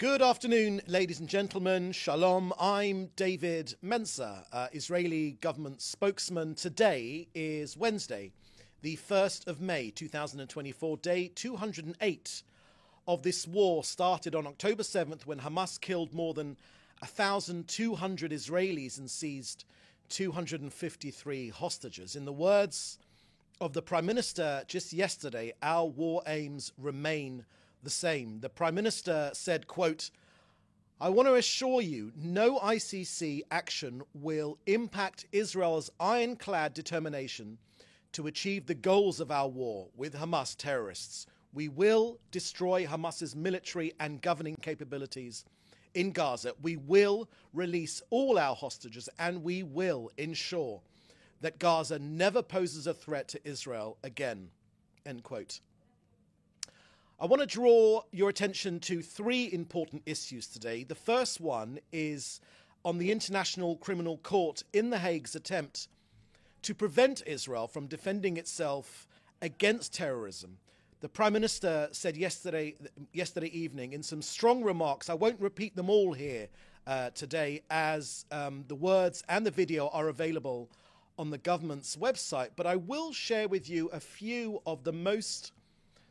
Good afternoon, ladies and gentlemen. Shalom. I'm David Mencer, Israeli government spokesman. Today is Wednesday, the 1st of May, 2024, day 208 of this war started on October 7th when Hamas killed more than 1,200 Israelis and seized 253 hostages. In the words of the Prime Minister just yesterday, our war aims remain the same. The Prime Minister said, quote, "I want to assure you no ICC action will impact Israel's ironclad determination to achieve the goals of our war with Hamas terrorists. We will destroy Hamas's military and governing capabilities in Gaza. We will release all our hostages and we will ensure that Gaza never poses a threat to Israel again." End quote. I want to draw your attention to three important issues today. The first one is on the International Criminal Court in The Hague's attempt to prevent Israel from defending itself against terrorism. The Prime Minister said yesterday evening in some strong remarks, I won't repeat them all here today as the words and the video are available on the government's website, but I will share with you a few of the most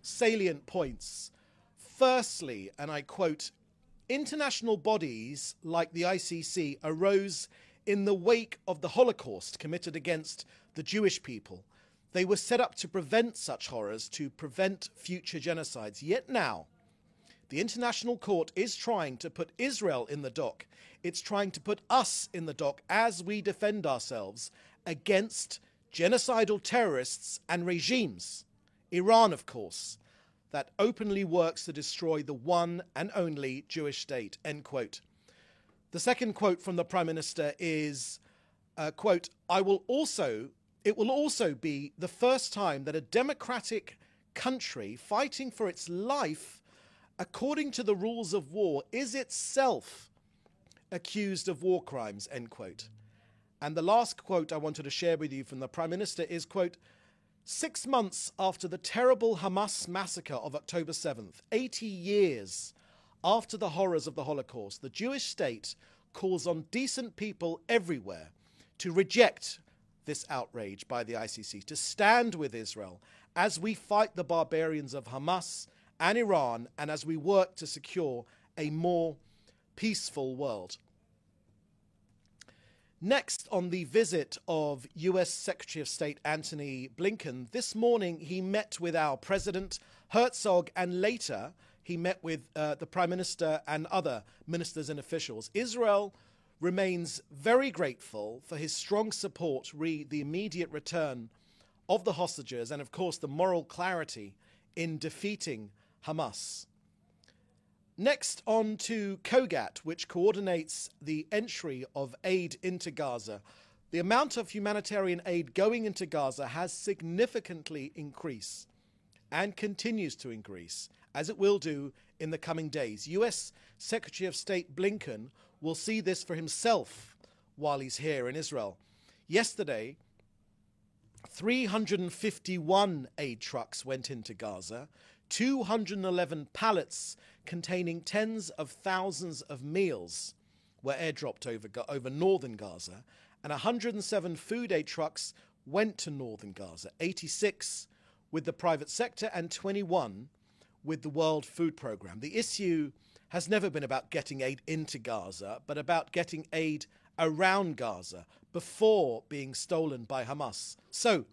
salient points. Firstly, and I quote, international bodies like the ICC arose in the wake of the Holocaust committed against the Jewish people. They were set up to prevent such horrors, to prevent future genocides. Yet now, the International Court is trying to put Israel in the dock. It's trying to put us in the dock as we defend ourselves against genocidal terrorists and regimes. Iran, of course, that openly works to destroy the one and only Jewish state, end quote. The second quote from the Prime Minister is, quote, it will also be the first time that a democratic country fighting for its life according to the rules of war is itself accused of war crimes, end quote. And the last quote I wanted to share with you from the Prime Minister is, quote, 6 months after the terrible Hamas massacre of October 7th, 80 years after the horrors of the Holocaust, the Jewish state calls on decent people everywhere to reject this outrage by the ICC, to stand with Israel as we fight the barbarians of Hamas and Iran and as we work to secure a more peaceful world. Next, on the visit of US Secretary of State Antony Blinken, this morning he met with our President Herzog and later he met with the Prime Minister and other ministers and officials. Israel remains very grateful for his strong support re the immediate return of the hostages and, of course, the moral clarity in defeating Hamas. Next, on to COGAT, which coordinates the entry of aid into Gaza. The amount of humanitarian aid going into Gaza has significantly increased and continues to increase, as it will do in the coming days. US Secretary of State Blinken will see this for himself while he's here in Israel. Yesterday, 351 aid trucks went into Gaza, 211 pallets containing tens of thousands of meals were airdropped over northern Gaza, and 107 food aid trucks went to northern Gaza, 86 with the private sector and 21 with the World Food Programme. The issue has never been about getting aid into Gaza, but about getting aid around Gaza before being stolen by Hamas. So,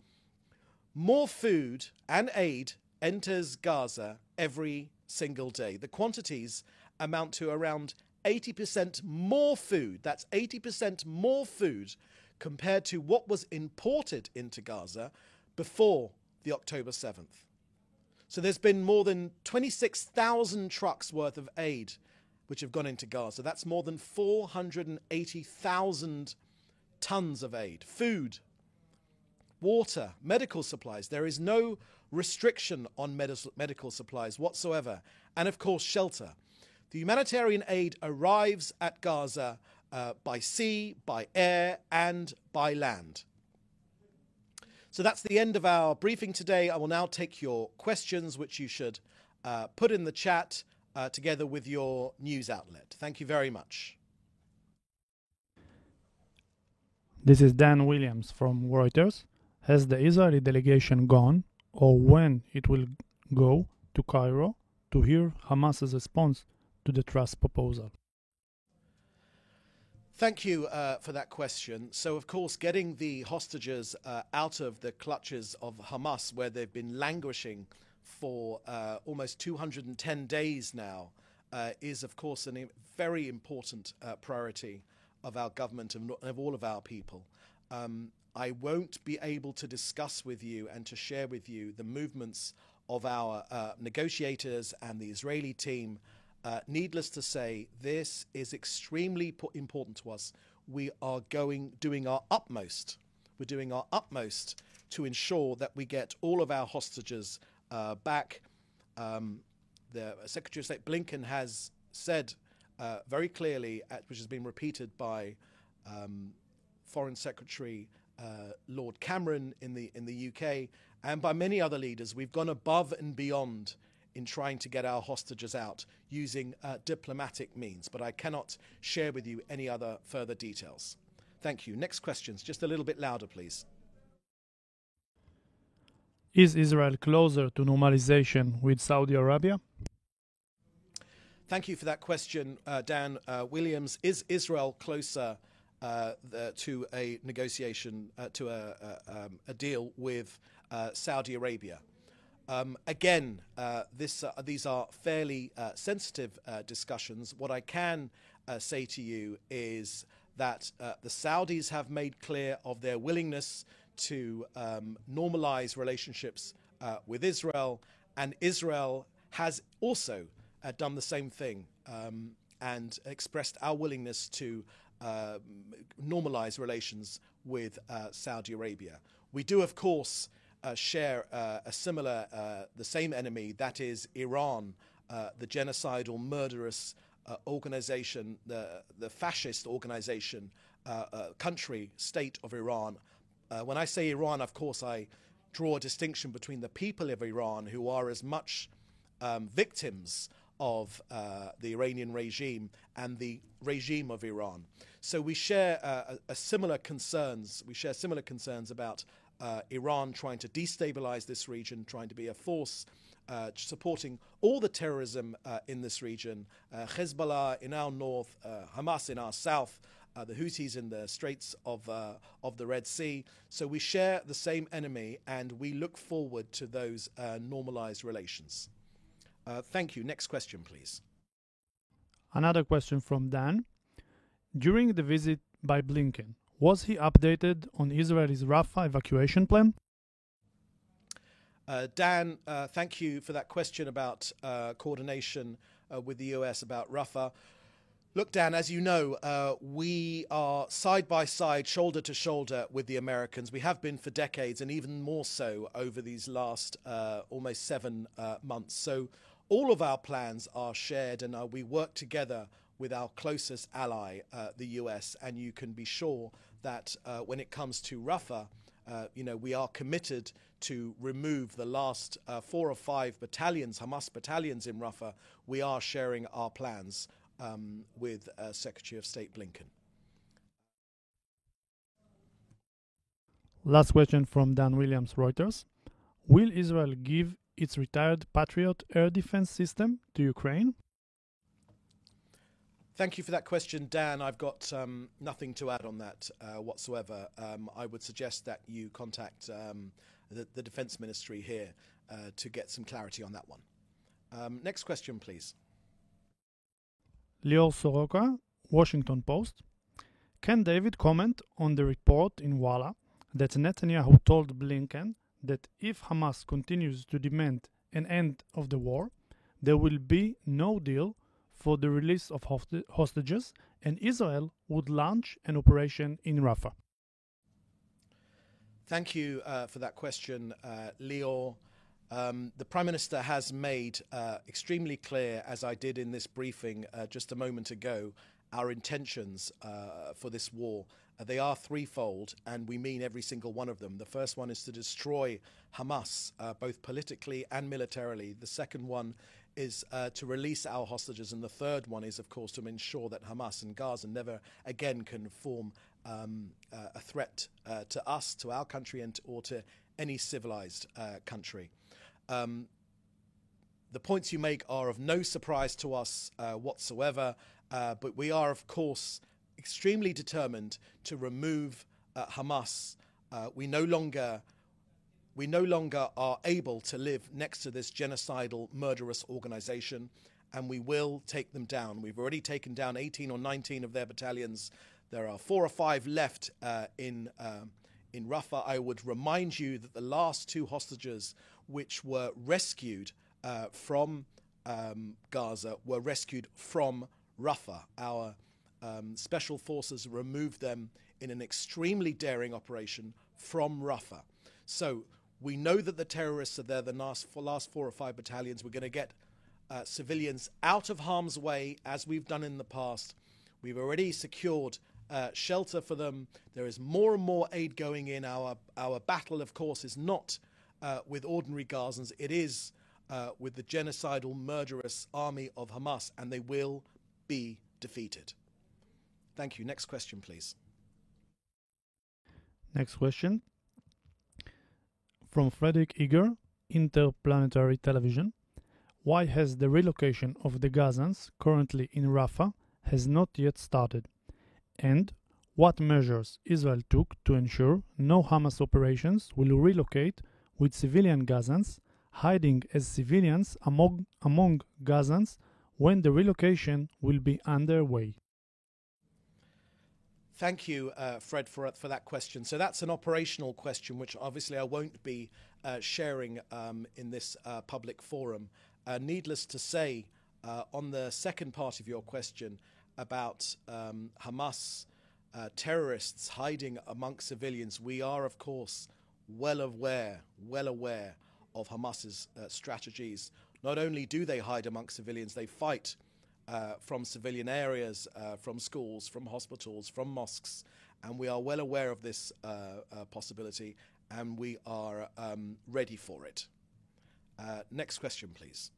more food and aid enters Gaza every single day. The quantities amount to around 80% more food. That's 80% more food compared to what was imported into Gaza before the October 7th. So there's been more than 26,000 trucks worth of aid which have gone into Gaza. That's more than 480,000 tons of aid. Food, water, medical supplies. There is no restriction on medical supplies whatsoever. And of course, shelter. The humanitarian aid arrives at Gaza by sea, by air, and by land. So that's the end of our briefing today. I will now take your questions, which you should put in the chat together with your news outlet. Thank you very much. This is Dan Williams from Reuters. Has the Israeli delegation gone, or when it will go, to Cairo to hear Hamas's response to the trust proposal? Thank you for that question. So, of course, getting the hostages out of the clutches of Hamas, where they've been languishing for almost 210 days now, is, of course, a very important priority of our government and of all of our people. I won't be able to discuss with you and to share with you the movements of our negotiators and the Israeli team. Needless to say, this is extremely important to us. We are doing our utmost. We're doing our utmost to ensure that we get all of our hostages back. The Secretary of State Blinken has said very clearly, which has been repeated by Foreign Secretary Lord Cameron in the UK and by many other leaders, we've gone above and beyond in trying to get our hostages out using diplomatic means. But I cannot share with you any other further details. Thank you. Next questions. Just a little bit louder, please. Is Israel closer to normalization with Saudi Arabia? Thank you for that question, Dan Williams. Is Israel closer to a negotiation, to a deal with Saudi Arabia? Again, these are fairly sensitive discussions. What I can say to you is that the Saudis have made clear of their willingness to normalize relationships with Israel, and Israel has also done the same thing and expressed our willingness to normalize relations with Saudi Arabia. We do, of course, share the same enemy, that is Iran, the genocidal, murderous organization, the fascist organization, country, state of Iran. When I say Iran, of course, I draw a distinction between the people of Iran, who are as much victims of the Iranian regime and the regime of Iran. So we share similar concerns. We share similar concerns about Iran trying to destabilize this region, trying to be a force supporting all the terrorism in this region, Hezbollah in our north, Hamas in our south, the Houthis in the Straits of the Red Sea. So we share the same enemy, and we look forward to those normalized relations. Thank you. Next question, please. Another question from Dan. During the visit by Blinken, was he updated on Israel's Rafa evacuation plan? Dan, thank you for that question about coordination with the US about Rafa. Look, Dan, as you know, we are side by side, shoulder to shoulder with the Americans. We have been for decades, and even more so over these last almost 7 months. So all of our plans are shared, and we work together with our closest ally, the US. And you can be sure that when it comes to Rafa, we are committed to remove the last 4 or 5 battalions, Hamas battalions in Rafa. We are sharing our plans with Secretary of State Blinken. Last question from Dan Williams, Reuters. Will Israel give its retired Patriot air defense system to Ukraine? Thank you for that question, Dan. I've got nothing to add on that whatsoever. I would suggest that you contact the Defense Ministry here to get some clarity on that one. Next question, please. Lior Soroka, Washington Post. Can David comment on the report in Walla that Netanyahu told Blinken that if Hamas continues to demand an end of the war, there will be no deal for the release of hostages, and Israel would launch an operation in Rafa? Thank you for that question, Lior. The Prime Minister has made extremely clear, as I did in this briefing just a moment ago, our intentions for this war. They are threefold, and we mean every single one of them. The first one is to destroy Hamas, both politically and militarily. The second one is to release our hostages, and the third one is, of course, to ensure that Hamas and Gaza never again can form a threat to us, to our country, or to any civilized country. The points you make are of no surprise to us whatsoever, but we are, of course, extremely determined to remove Hamas. We no longer are able to live next to this genocidal, murderous organization, and we will take them down. We've already taken down 18 or 19 of their battalions. There are 4 or 5 left in Rafa. I would remind you that the last 2 hostages which were rescued from Gaza were rescued from Rafa. Our special forces removed them in an extremely daring operation from Rafa. So we know that the terrorists are there, the last 4 or 5 battalions. We're going to get civilians out of harm's way, as we've done in the past. We've already secured shelter for them. There is more and more aid going in. Our battle, of course, is not with ordinary Gazans. It is with the genocidal, murderous army of Hamas, and they will be defeated. Thank you. Next question, please. Next question from Frederick Eager, Interplanetary Television. Why has the relocation of the Gazans currently in Rafah has not yet started? And what measures Israel took to ensure no Hamas operations will relocate with civilian Gazans hiding as civilians among Gazans when the relocation will be underway? Thank you, Fred, for that question. So that's an operational question, which obviously I won't be sharing in this public forum. Needless to say, on the second part of your question about Hamas terrorists hiding amongst civilians, we are, of course, well aware of Hamas's strategies. Not only do they hide amongst civilians, they fight from civilian areas, from schools, from hospitals, from mosques, and we are well aware of this possibility, and we are ready for it. Next question, please.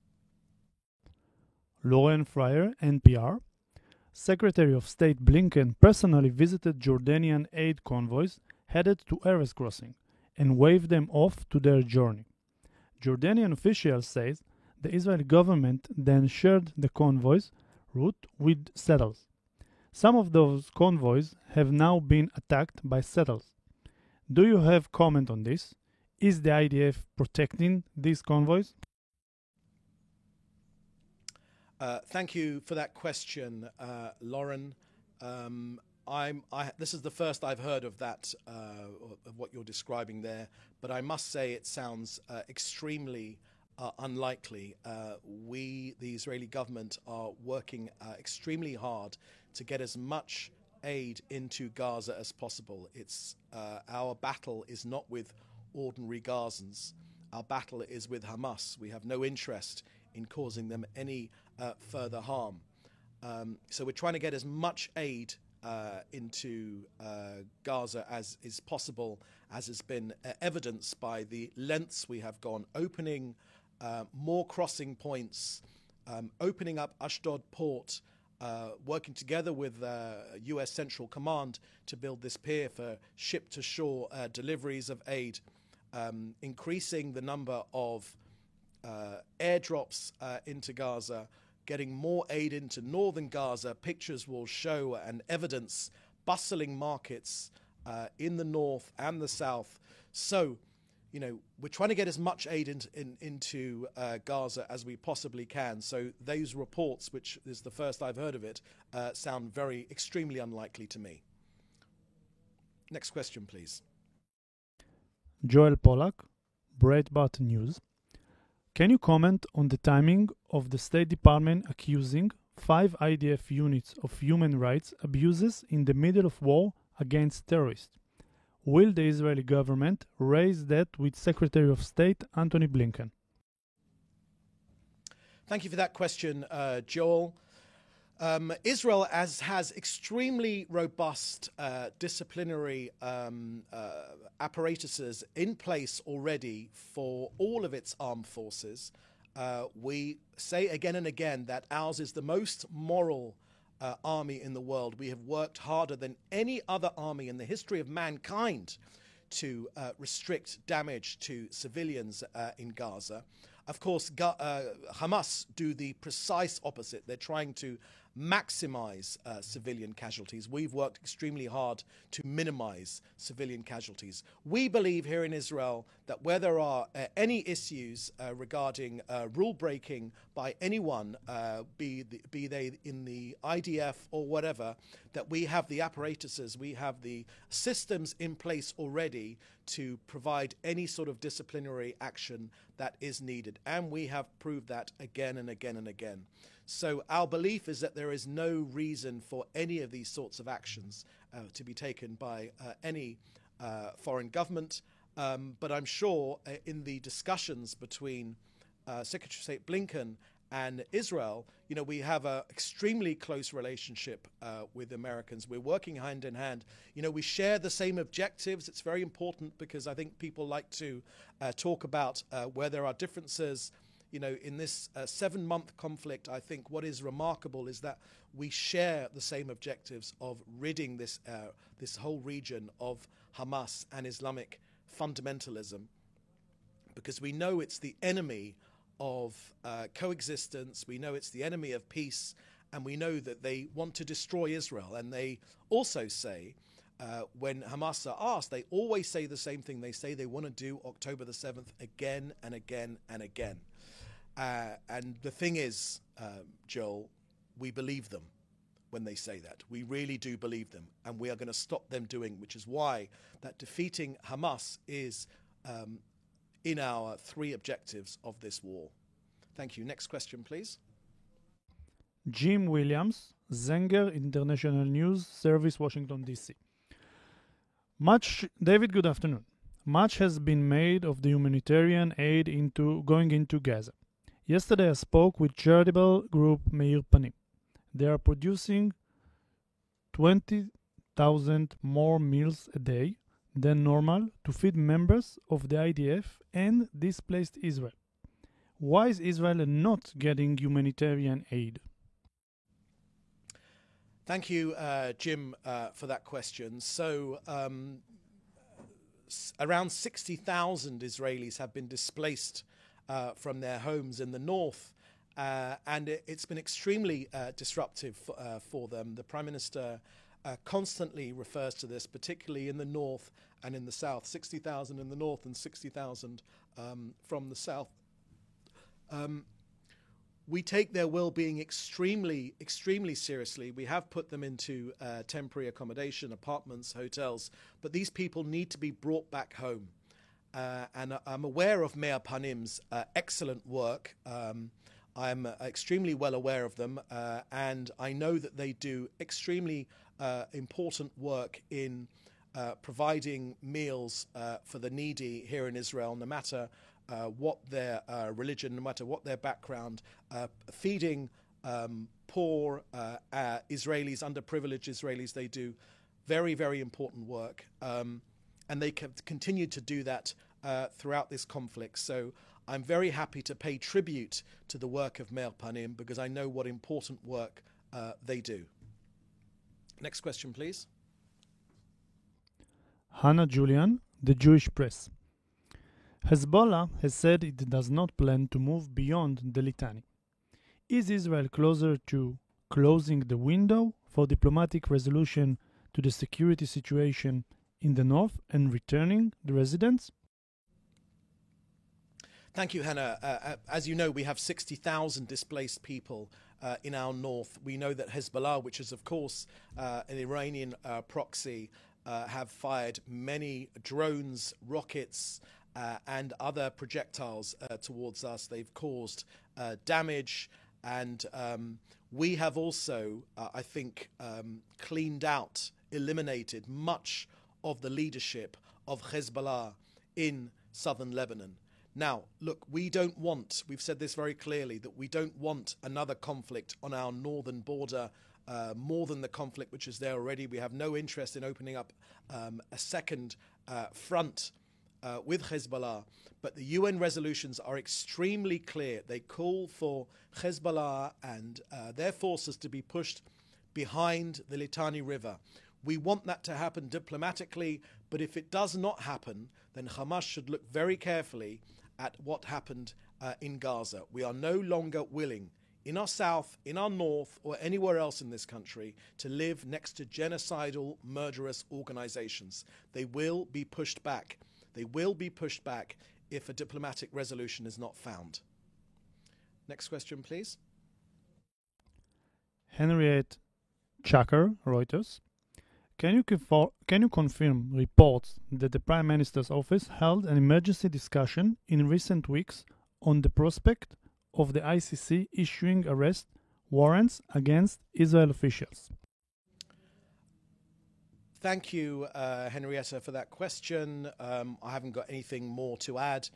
Lauren Fryer, NPR. Secretary of State Blinken personally visited Jordanian aid convoys headed to Erez crossing and waved them off to their journey. Jordanian officials say the Israeli government then shared the convoys' route with settlers. Some of those convoys have now been attacked by settlers. Do you have comment on this? Is the IDF protecting these convoys? Thank you for that question, Lauren. This is the first I've heard of that, of what you're describing there, but I must say it sounds extremely unlikely. We, the Israeli government, are working extremely hard to get as much aid into Gaza as possible. It's our battle is not with ordinary Gazans. Our battle is with Hamas. We have no interest in causing them any further harm. So we're trying to get as much aid into Gaza as is possible, as has been evidenced by the lengths we have gone, opening more crossing points, opening up Ashdod port, working together with US Central Command to build this pier for ship-to-shore deliveries of aid, increasing the number of airdrops into Gaza, getting more aid into northern Gaza. Pictures will show and evidence bustling markets in the north and the south. So, you know, we're trying to get as much aid into Gaza as we possibly can. So those reports, which is the first I've heard of it, sound extremely unlikely to me. Next question, please. Joel Pollack, Breitbart News. Can you comment on the timing of the State Department accusing 5 IDF units of human rights abuses in the middle of war against terrorists? Will the Israeli government raise that with Secretary of State Antony Blinken? Thank you for that question, Joel. Israel has extremely robust disciplinary apparatuses in place already for all of its armed forces. We say again and again that ours is the most moral army in the world. We have worked harder than any other army in the history of mankind to restrict damage to civilians in Gaza. Of course, Hamas do the precise opposite. They're trying to maximize civilian casualties. We've worked extremely hard to minimize civilian casualties. We believe here in Israel that where there are any issues regarding rule breaking by anyone, be they in the IDF or whatever, that we have the apparatuses, we have the systems in place already to provide any sort of disciplinary action that is needed. And we have proved that again and again and again. So our belief is that there is no reason for any of these sorts of actions to be taken by any foreign government. But I'm sure in the discussions between Secretary of State Blinken and Israel, we have an extremely close relationship with Americans. We're working hand in hand. We share the same objectives. It's very important because I think people like to talk about where there are differences. In this 7-month conflict, I think what is remarkable is that we share the same objectives of ridding this whole region of Hamas and Islamic fundamentalism, because we know it's the enemy of coexistence, we know it's the enemy of peace, and we know that they want to destroy Israel. And they also say, when Hamas are asked, they always say the same thing. They say they want to do October the 7th again and again and again. And the thing is, Joel, we believe them when they say that. We really do believe them, and we are going to stop them doing, which is why that defeating Hamas is in our 3 objectives of this war. Thank you. Next question, please. Jim Williams, Zenger International News Service, Washington, D.C. David, good afternoon. Much has been made of the humanitarian aid going into Gaza. Yesterday I spoke with charitable group Meir Panim. They are producing 20,000 more meals a day than normal to feed members of the IDF and displaced Israel. Why is Israel not getting humanitarian aid? Thank you, Jim, for that question. So around 60,000 Israelis have been displaced from their homes in the north, and it's been extremely disruptive for them. The Prime Minister constantly refers to this, particularly in the north and in the south. 60,000 in the north and 60,000 from the south. We take their well-being extremely, extremely seriously. We have put them into temporary accommodation, apartments, hotels, but these people need to be brought back home. And I'm aware of Meir Panim's excellent work. I'm extremely well aware of them, and I know that they do extremely important work in providing meals for the needy here in Israel, no matter what their religion, no matter what their background, feeding poor Israelis, underprivileged Israelis. They do very, very important work, and they continue to do that throughout this conflict. So I'm very happy to pay tribute to the work of Meir Panim, because I know what important work they do. Next question, please. Hannah Julian, The Jewish Press. Hezbollah has said it does not plan to move beyond the Litani. Is Israel closer to closing the window for diplomatic resolution to the security situation in the north and returning the residents? Thank you, Hannah. As you know, we have 60,000 displaced people in our north. We know that Hezbollah, which is, of course, an Iranian proxy, have fired many drones, rockets, and other projectiles towards us. They've caused damage, and we have also, I think, cleaned out, eliminated much of the leadership of Hezbollah in southern Lebanon. Now, look, we've said this very clearly, that we don't want another conflict on our northern border, more than the conflict which is there already. We have no interest in opening up a second front with Hezbollah, but the UN resolutions are extremely clear. They call for Hezbollah and their forces to be pushed behind the Litani River. We want that to happen diplomatically, but if it does not happen, then Hamas should look very carefully at what happened in Gaza. We are no longer willing, in our south, in our north, or anywhere else in this country, to live next to genocidal, murderous organizations. They will be pushed back. They will be pushed back if a diplomatic resolution is not found. Next question, please. Henriette Chucker, Reuters. Can you confirm reports that the Prime Minister's office held an emergency discussion in recent weeks on the prospect of the ICC issuing arrest warrants against Israel officials? Thank you, Henrietta, for that question. I haven't got anything more to add.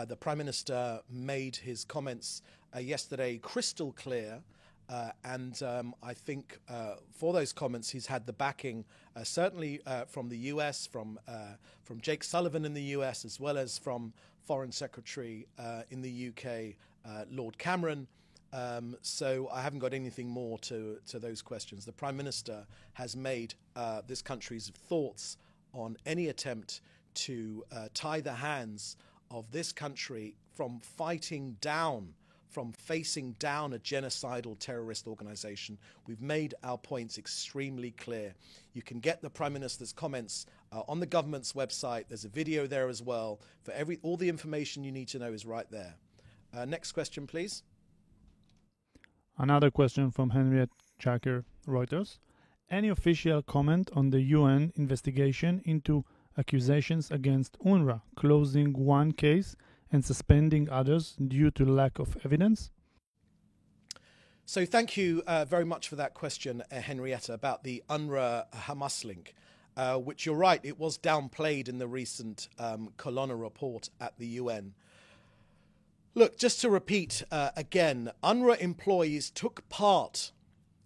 The Prime Minister made his comments yesterday crystal clear. And I think for those comments, he's had the backing certainly from the US, from Jake Sullivan in the US, as well as from Foreign Secretary in the UK, Lord Cameron. So I haven't got anything more to those questions. The Prime Minister has made this country's thoughts on any attempt to tie the hands of this country from fighting down, from facing down a genocidal terrorist organization. We've made our points extremely clear. You can get the Prime Minister's comments on the government's website. There's a video there as well. All the information you need to know is right there. Next question, please. Another question from Henriette Chucker, Reuters. Any official comment on the UN investigation into accusations against UNRWA closing one case and suspending others due to lack of evidence? So thank you very much for that question, Henrietta, about the UNRWA-Hamas link, which you're right, it was downplayed in the recent Colonna report at the UN. Look, just to repeat again, UNRWA employees took part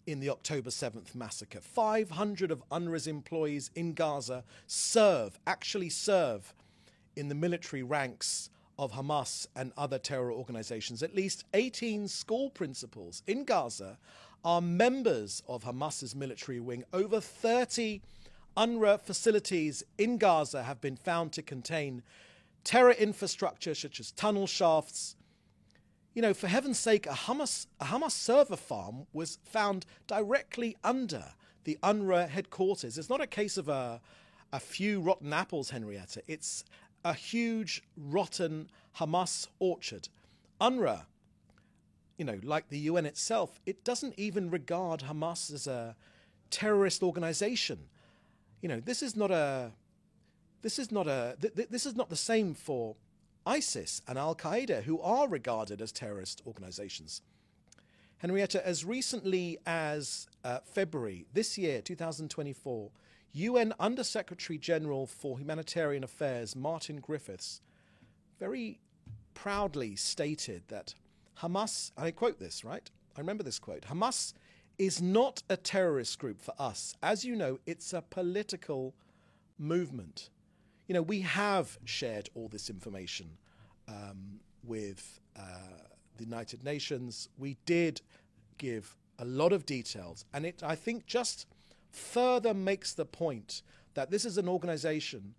in the October 7th massacre. 500 of UNRWA's employees in Gaza actually serve in the military ranks of Hamas and other terror organizations. At least 18 school principals in Gaza are members of Hamas's military wing. Over 30 UNRWA facilities in Gaza have been found to contain terror infrastructure such as tunnel shafts. You know, for heaven's sake, a Hamas server farm was found directly under the UNRWA headquarters. It's not a case of a few rotten apples, Henrietta. It's a huge, rotten Hamas orchard. UNRWA, you know, like the UN itself, it doesn't even regard Hamas as a terrorist organization. You know, this is not the same for ISIS and Al-Qaeda, who are regarded as terrorist organizations. Henrietta, as recently as February this year, 2024, UN Under-Secretary General for Humanitarian Affairs, Martin Griffiths, very proudly stated that Hamas, I quote this, right? I remember this quote, Hamas is not a terrorist group for us. As you know, it's a political movement. You know, we have shared all this information with the United Nations. We did give a lot of details, and it, I think, just further makes the point that this is an organization,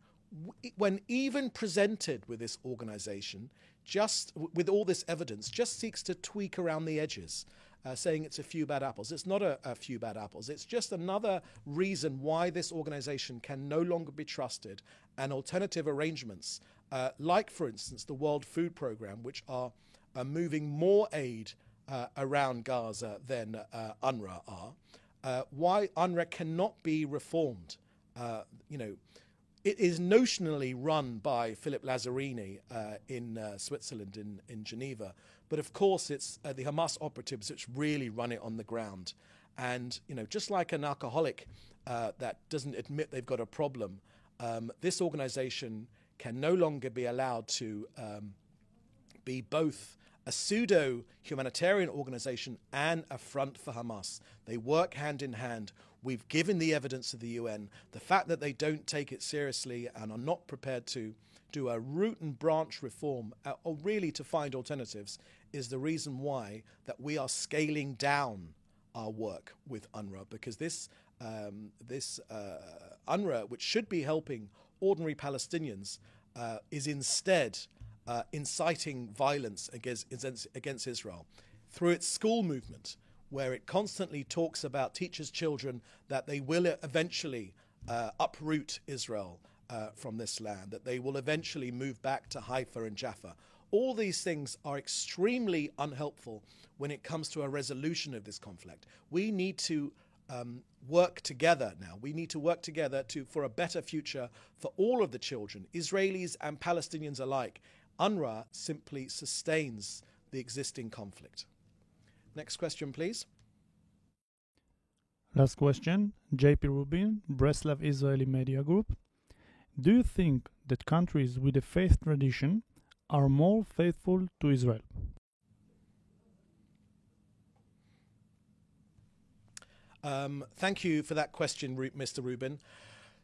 when even presented with this organization, just with all this evidence, just seeks to tweak around the edges, saying it's a few bad apples. It's not a few bad apples. It's just another reason why this organization can no longer be trusted, and alternative arrangements, like, for instance, the World Food Programme, which are moving more aid around Gaza than UNRWA are, why UNRWA cannot be reformed. You know, it is notionally run by Philip Lazzarini in Switzerland, in Geneva. But of course, it's the Hamas operatives which really run it on the ground. And, you know, just like an alcoholic that doesn't admit they've got a problem, this organization can no longer be allowed to be both a pseudo-humanitarian organization and a front for Hamas. They work hand in hand. We've given the evidence of the UN. The fact that they don't take it seriously and are not prepared to do a root and branch reform, or really to find alternatives, is the reason why that we are scaling down our work with UNRWA, because this UNRWA, which should be helping ordinary Palestinians, is instead inciting violence against Israel through its school movement, where it constantly talks about, teaches children that they will eventually uproot Israel from this land, that they will eventually move back to Haifa and Jaffa. All these things are extremely unhelpful when it comes to a resolution of this conflict. We need to work together now. We need to work together for a better future for all of the children, Israelis and Palestinians alike. UNRWA simply sustains the existing conflict. Next question, please. Last question, JP Rubin, Breslov Israeli Media Group. Do you think that countries with a faith tradition are more faithful to Israel? Thank you for that question, Mr. Rubin.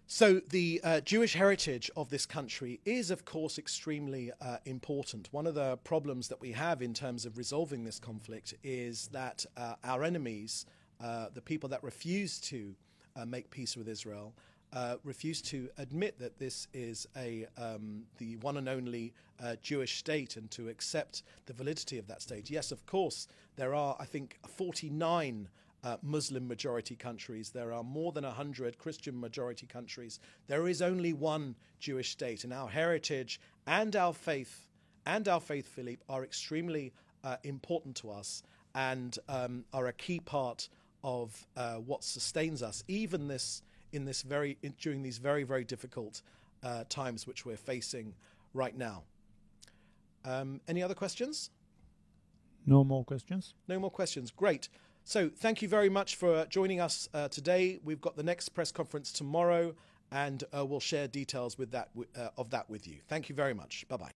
So the Jewish heritage of this country is, of course, extremely important. One of the problems that we have in terms of resolving this conflict is that our enemies, the people that refuse to make peace with Israel, refuse to admit that this is the one and only Jewish state, and to accept the validity of that state. Yes, of course, there are, I think, 49 Muslim majority countries. There are more than 100 Christian majority countries. There is only one Jewish state, and our heritage and our faith, Philippe, are extremely important to us, and are a key part of what sustains us, even during these very, very difficult times which we're facing right now. Any other questions? No more questions. No more questions. Great. So thank you very much for joining us today. We've got the next press conference tomorrow, and we'll share details of that with you. Thank you very much. Bye-bye.